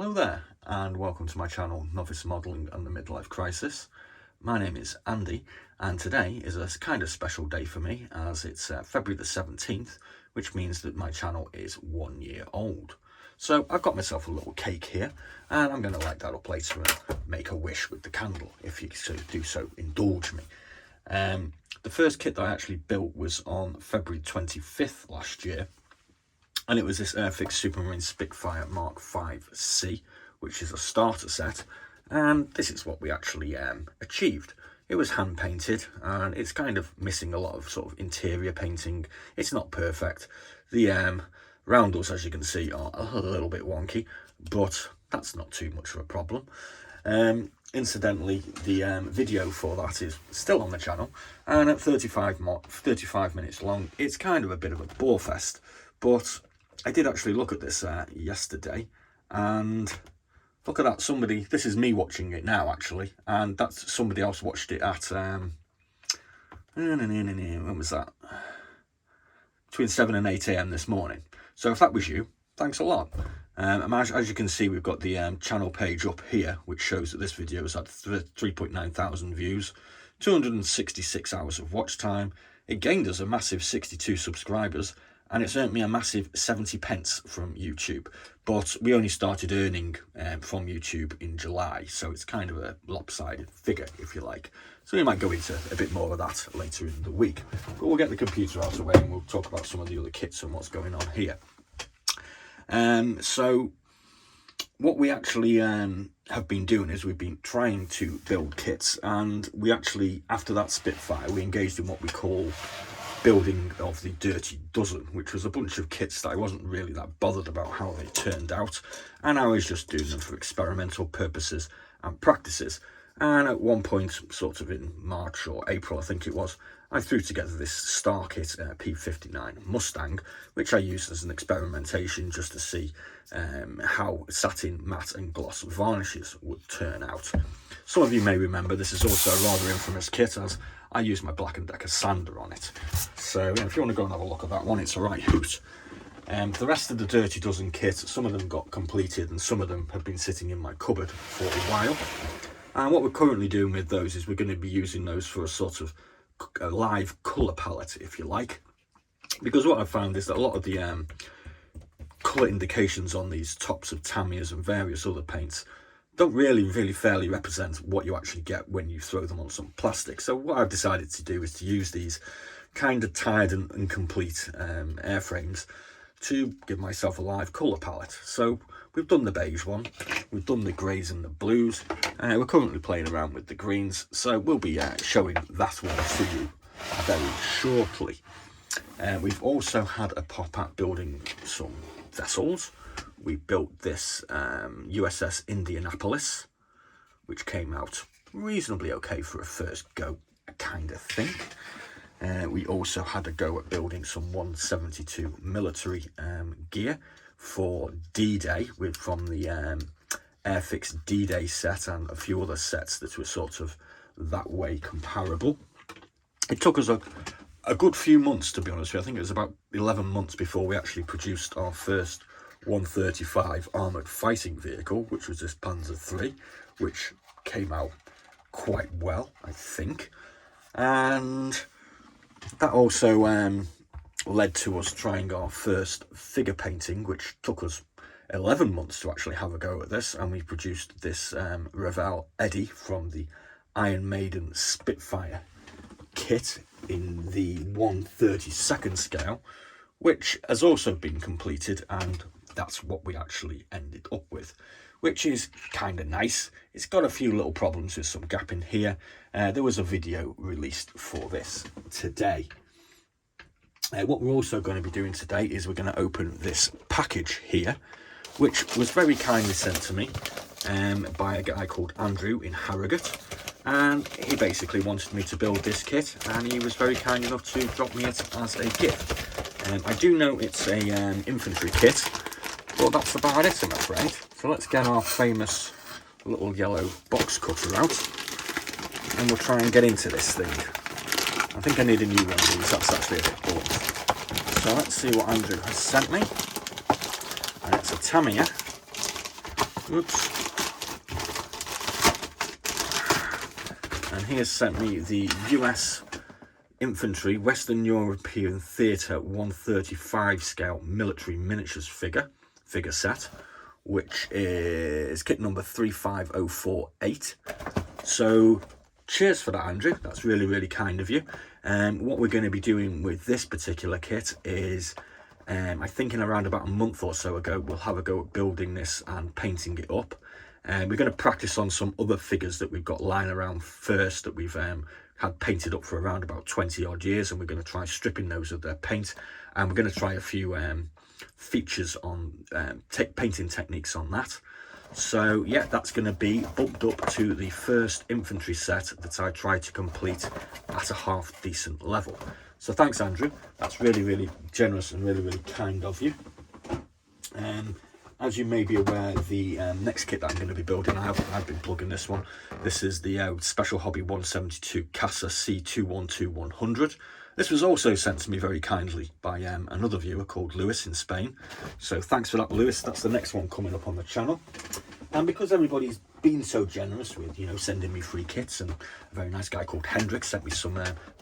Hello there and welcome to my channel Novice Modelling and the Midlife Crisis. My name is Andy and today is a kind of special day for me as it's February the 17th, which means that my channel is 1 year old. So I've got myself a little cake here and I'm going to light that up later and make a wish with the candle, if you do so indulge me. The first kit that I actually built was on February 25th last year. And it was this Airfix Supermarine Spitfire Mark 5C, which is a starter set. And this is what we actually achieved. It was hand painted and it's kind of missing a lot of sort of interior painting. It's not perfect. The roundels, as you can see, are a little bit wonky, but that's not too much of a problem. Incidentally, the video for that is still on the channel, and at 35 minutes long, it's kind of a bit of a bore fest. But I did actually look at this yesterday, and look at that. This is me watching it now, actually, and that's somebody else watched it at, when was that? Between 7 and 8 AM this morning. So if that was you, thanks a lot. As you can see, we've got the channel page up here, which shows that this video has had 3.9 thousand views, 266 hours of watch time. It gained us a massive 62 subscribers, and it's earned me a massive 70 pence from YouTube. But we only started earning from YouTube in July, so it's kind of a lopsided figure, if you like. So we might go into a bit more of that later in the week. But we'll get the computer out of the way and we'll talk about some of the other kits and what's going on here. So what we actually have been doing is we've been trying to build kits, and we actually, after that Spitfire, we engaged in what we call building of the Dirty Dozen, which was a bunch of kits that I wasn't really that bothered about how they turned out, and I was just doing them for experimental purposes and practices. And at one point, sort of in March or April, I think it was, I threw together this Star Kit P59 Mustang, which I used as an experimentation just to see how satin, matte and gloss varnishes would turn out. Some of you may remember this is also a rather infamous kit, as I used my Black & Decker sander on it. So yeah, if you want to go and have a look at that one, it's a right hoot. The rest of the Dirty Dozen kit, some of them got completed and some of them have been sitting in my cupboard for a while. And what we're currently doing with those is we're going to be using those for a sort of a live colour palette, if you like. Because what I've found is that a lot of the colour indications on these tops of Tamiya's and various other paints don't really fairly represent what you actually get when you throw them on some plastic. So what I've decided to do is to use these kind of tied and complete airframes to give myself a live colour palette. So we've done the beige one, we've done the greys and the blues, we're currently playing around with the greens, so we'll be showing that one to you very shortly. We've also had a pop at building some vessels. We built this USS Indianapolis, which came out reasonably okay for a first go, I kind of think. We also had a go at building some 172 military gear for D-Day from the Airfix D-Day set and a few other sets that were sort of that way comparable. It took us a good few months, to be honest with you. I think it was about 11 months before we actually produced our first 135 armoured fighting vehicle, which was this Panzer III, which came out quite well, I think. And that also led to us trying our first figure painting, which took us 11 months to actually have a go at this, and we produced this Ravel Eddy from the Iron Maiden Spitfire kit in the 1/32 scale, which has also been completed, and that's what we actually ended up with, which is kind of nice. It's got a few little problems with some gapping here. There was a video released for this today. What we're also going to be doing today is we're going to open this package here, which was very kindly sent to me by a guy called Andrew in Harrogate, and he basically wanted me to build this kit, and he was very kind enough to drop me it as a gift. I do know it's a infantry kit, but that's about it, I'm afraid. So let's get our famous little yellow box cutter out, and we'll try and get into this thing. I think I need a new one of these, that's actually a bit boring. So let's see what Andrew has sent me. And it's a Tamiya Oops. And he has sent me the US Infantry Western European Theatre 135 scale military miniatures figure set, which is kit number 35048. So cheers for that, Andrew. That's really, really kind of you. What we're going to be doing with this particular kit is, I think in around about a month or so ago, we'll have a go at building this and painting it up. We're going to practice on some other figures that we've got lying around first that we've had painted up for around about 20 odd years, and we're going to try stripping those of their paint, and we're going to try a few features on painting techniques on that. So yeah, that's going to be bumped up to the first infantry set that I tried to complete at a half decent level. So thanks, Andrew. That's really, really generous and really, really kind of you. As you may be aware, the next kit that I'm going to be building, I've been plugging this one. This is the Special Hobby 172 Casa C212100. This was also sent to me very kindly by another viewer called Lewis in Spain. So thanks for that, Lewis. That's the next one coming up on the channel. And because everybody's been so generous with, you know, sending me free kits, and a very nice guy called Hendrik sent me some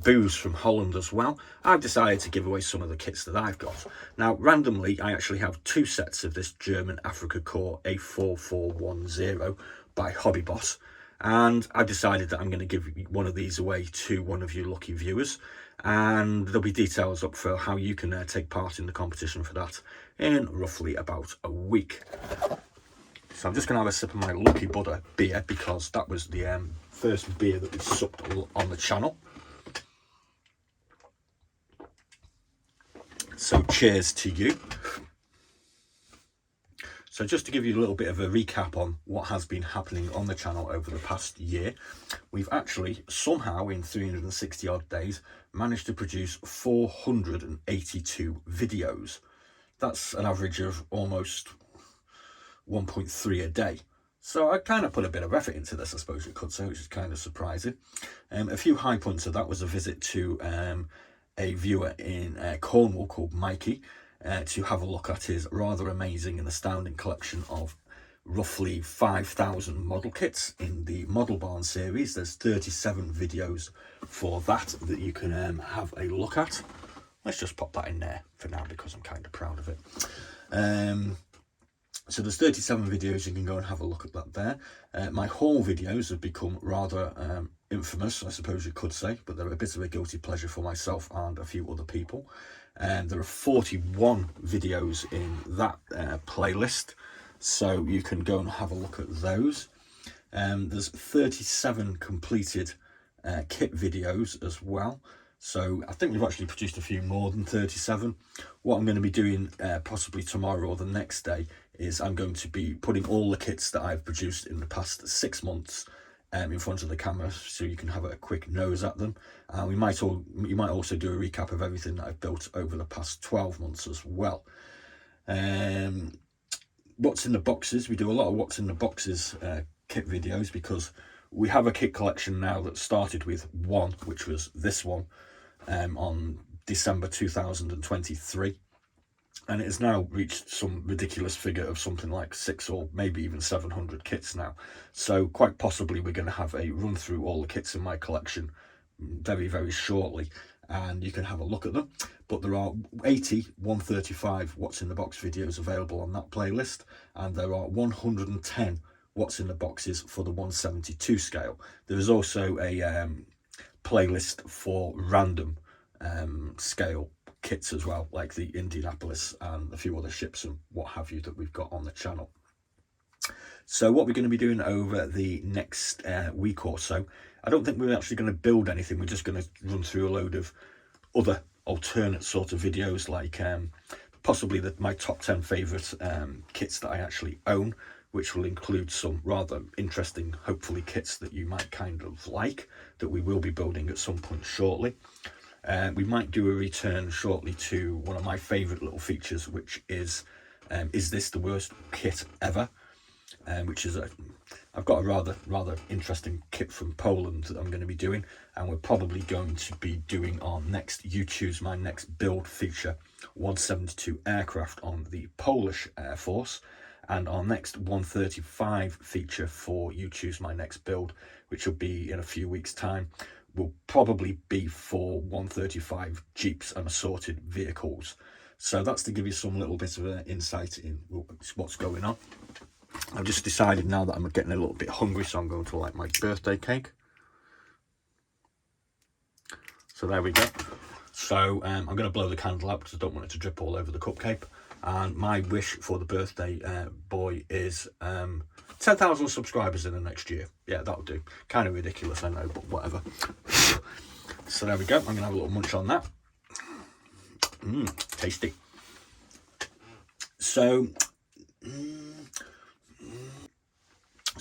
booze from Holland as well, I've decided to give away some of the kits that I've got. Now, randomly, I actually have 2 sets of this German Africa Corps A4410 by Hobby Boss, and I've decided that I'm going to give one of these away to one of you lucky viewers, and there'll be details up for how you can take part in the competition for that in roughly about a week. So I'm just going to have a sip of my Lucky Buddha beer, because that was the first beer that we supped on the channel. So cheers to you. So just to give you a little bit of a recap on what has been happening on the channel over the past year, we've actually somehow in 360 odd days managed to produce 482 videos. That's an average of almost 1.3 a day. So I kind of put a bit of effort into this, I suppose you could say, which is kind of surprising. A few high points of that was a visit to a viewer in Cornwall called Mikey to have a look at his rather amazing and astounding collection of roughly 5,000 model kits in the Model Barn series. There's 37 videos for that you can have a look at. Let's just pop that in there for now because I'm kind of proud of it. So there's 37 videos, you can go and have a look at that there. My haul videos have become rather infamous, I suppose you could say, but they're a bit of a guilty pleasure for myself and a few other people. There are 41 videos in that playlist, so you can go and have a look at those. There's 37 completed kit videos as well. So I think we've actually produced a few more than 37. What I'm going to be doing possibly tomorrow or the next day is I'm going to be putting all the kits that I've produced in the past 6 months in front of the camera, so you can have a quick nose at them. You might also do a recap of everything that I've built over the past 12 months as well. What's in the boxes, we do a lot of what's in the boxes kit videos, because we have a kit collection now that started with one, which was this one, on December 2023, and it has now reached some ridiculous figure of something like 600 or maybe even 700 kits now. So quite possibly we're going to have a run through all the kits in my collection very, very shortly, and you can have a look at them. But there are 80 135 what's in the box videos available on that playlist, and there are 110 what's in the boxes for the 172 scale. There is also a playlist for random scale kits as well, like the Indianapolis and a few other ships and what have you that we've got on the channel. So what we're going to be doing over the next week or so, I don't think we're actually going to build anything. We're just going to run through a load of other alternate sort of videos, like possibly my top 10 favourite kits that I actually own, which will include some rather interesting, hopefully, kits that you might kind of like, that we will be building at some point shortly. We might do a return shortly to one of my favourite little features, which is this the worst kit ever? Which is I've got a rather interesting kit from Poland that I'm going to be doing, and we're probably going to be doing our next YouTube's my next build feature, 172 aircraft on the Polish Air Force. and our next 135 feature for You Choose My Next Build, which will be in a few weeks' time, will probably be for 135 Jeeps and assorted vehicles. So that's to give you some little bit of an insight in what's going on. I've just decided now that I'm getting a little bit hungry, so I'm going to light my birthday cake. So there we go. So I'm going to blow the candle out because I don't want it to drip all over the cupcake. And my wish for the birthday boy is 10,000 subscribers in the next year. Yeah, that'll do. Kind of ridiculous, I know, but whatever. So there we go. I'm going to have a little munch on that. Tasty. So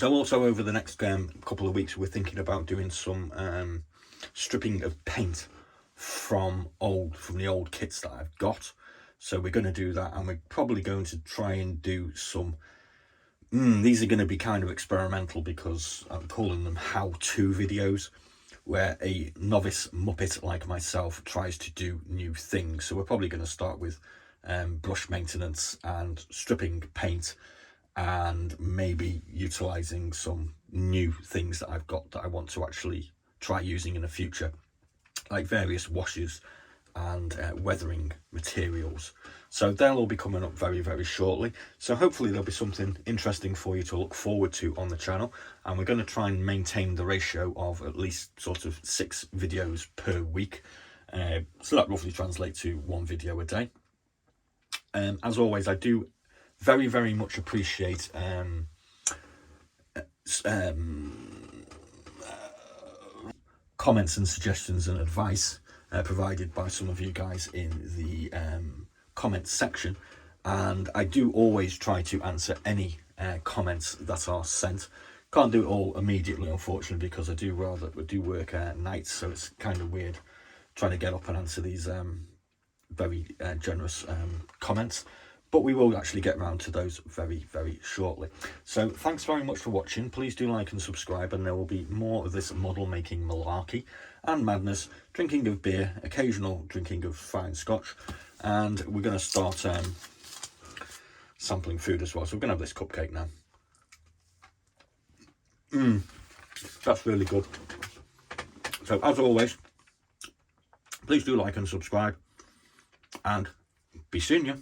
also over the next couple of weeks, we're thinking about doing some stripping of paint from the old kits that I've got. So we're going to do that, and we're probably going to try and do some these are going to be kind of experimental, because I'm calling them how-to videos, where a novice Muppet like myself tries to do new things. So we're probably going to start with brush maintenance and stripping paint, and maybe utilising some new things that I've got that I want to actually try using in the future, like various washes and weathering materials. So they'll all be coming up very, very shortly. So hopefully there'll be something interesting for you to look forward to on the channel. And we're going to try and maintain the ratio of at least sort of 6 videos per week. So that roughly translates to 1 video a day. As always, I do very, very much appreciate comments and suggestions and advice provided by some of you guys in the comments section, and I do always try to answer any comments that are sent. Can't do it all immediately, unfortunately, because I do work nights, so it's kind of weird trying to get up and answer these very generous comments. But we will actually get around to those very, very shortly. So thanks very much for watching. Please do like and subscribe, and there will be more of this model making malarkey and madness, drinking of beer, occasional drinking of fine scotch, and we're going to start sampling food as well. So we're going to have this cupcake now. That's really good. So as always, please do like and subscribe, and be seeing you.